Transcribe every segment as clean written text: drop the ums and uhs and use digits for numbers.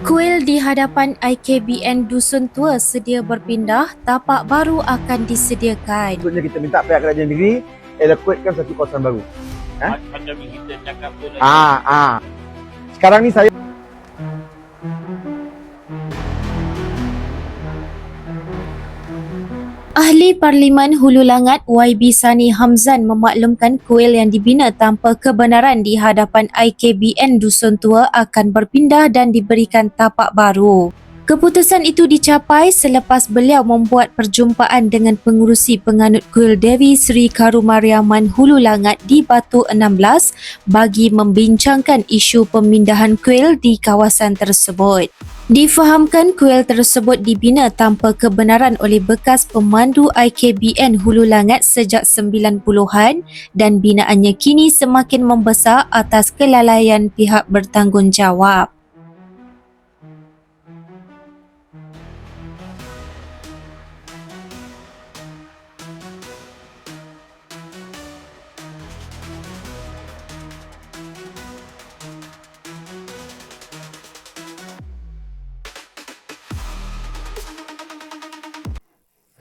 Kuil di hadapan IKBN Dusun Tua sedia berpindah, tapak baru akan disediakan. Maksudnya kita minta pihak kerajaan negeri evacuatekan satu kawasan baru. Macam kita cakap tu lah. Sekarang ni saya Ahli Parlimen Hulu Langat YB Sani Hamzan memaklumkan kuil yang dibina tanpa kebenaran di hadapan IKBN Dusun Tua akan berpindah dan diberikan tapak baru. Keputusan itu dicapai selepas beliau membuat perjumpaan dengan pengurusi penganut kuil Dewi Sri Karumariaman Hulu Langat di Batu 16 bagi membincangkan isu pemindahan kuil di kawasan tersebut. Difahamkan kuil tersebut dibina tanpa kebenaran oleh bekas pemandu IKBN Hulu Langat sejak 90-an dan binaannya kini semakin membesar atas kelalaian pihak bertanggungjawab.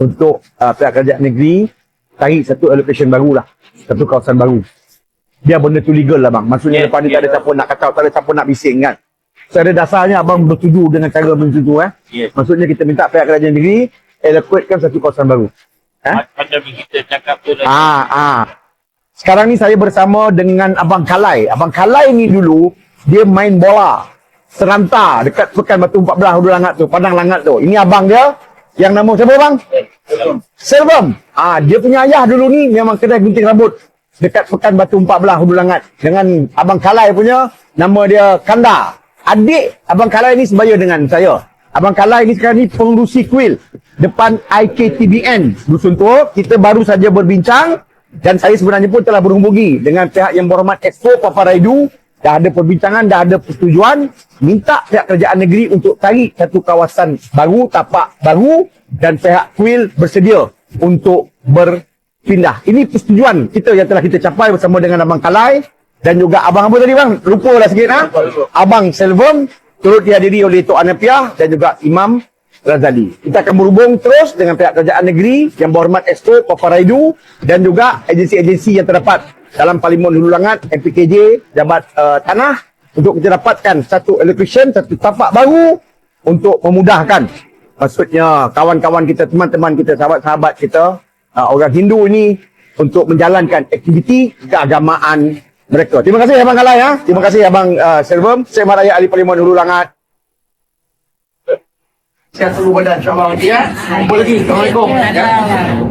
untuk pihak kerajaan negeri tarik satu allocation baru lah, satu kawasan baru. Biar benda tu legal lah bang. Maksudnya lepas ni tak ada siapa nak kacau, tak ada siapa nak bising kan. Secara dasarnya abang bersetuju dengan cara macam tu Maksudnya kita minta pihak kerajaan negeri evacuatekan satu kawasan baru. Macam kita cakap tu lah. Sekarang ni saya bersama dengan Abang Kalai. Abang Kalai ni dulu dia main bola serantar dekat Pekan Batu 14 Hulu Langat tu, Padang Langat tu. Ini abang dia yang nama siapa bang? Selvam. Dia punya ayah dulu ni memang kedai gunting rambut dekat Pekan Batu 14 Hulu Langat. Dengan Abang Kalai punya nama dia Kanda. Adik Abang Kalai ni sebaya dengan saya. Abang Kalai ni sekarang ni pengurusi kuil depan IKTBN Dusun Tua. Kita baru saja berbincang dan saya sebenarnya pun telah berhubungi dengan pihak yang berhormat Expo Paparaidu. Dah ada perbincangan, dah ada persetujuan minta pihak kerajaan negeri untuk tarik satu kawasan baru, tapak baru dan pihak kuil bersedia untuk berpindah. Ini persetujuan kita yang telah kita capai bersama dengan Abang Kalai dan juga abang apa tadi bang? Lupa lah sikit Abang Selvam, turut dihadiri oleh Tok Anapiah dan juga Imam Razali. Kita akan berhubung terus dengan pihak kerajaan negeri yang berhormat Expo Paparaidu dan juga agensi-agensi yang terdapat dalam Parlimen Hulu Langat, MPKJ, Jabat Tanah untuk kita dapatkan satu allocation, satu tapak baru untuk memudahkan maksudnya kawan-kawan kita, teman-teman kita, sahabat-sahabat kita orang Hindu ini untuk menjalankan aktiviti keagamaan mereka. Terima kasih Abang Kalai Terima kasih Abang Selvam, Sembah Raya Ahli Parlimen Hulu Langat. Sihat seluruh badan, insya-Allah nanti Jumpa lagi. Assalamualaikum.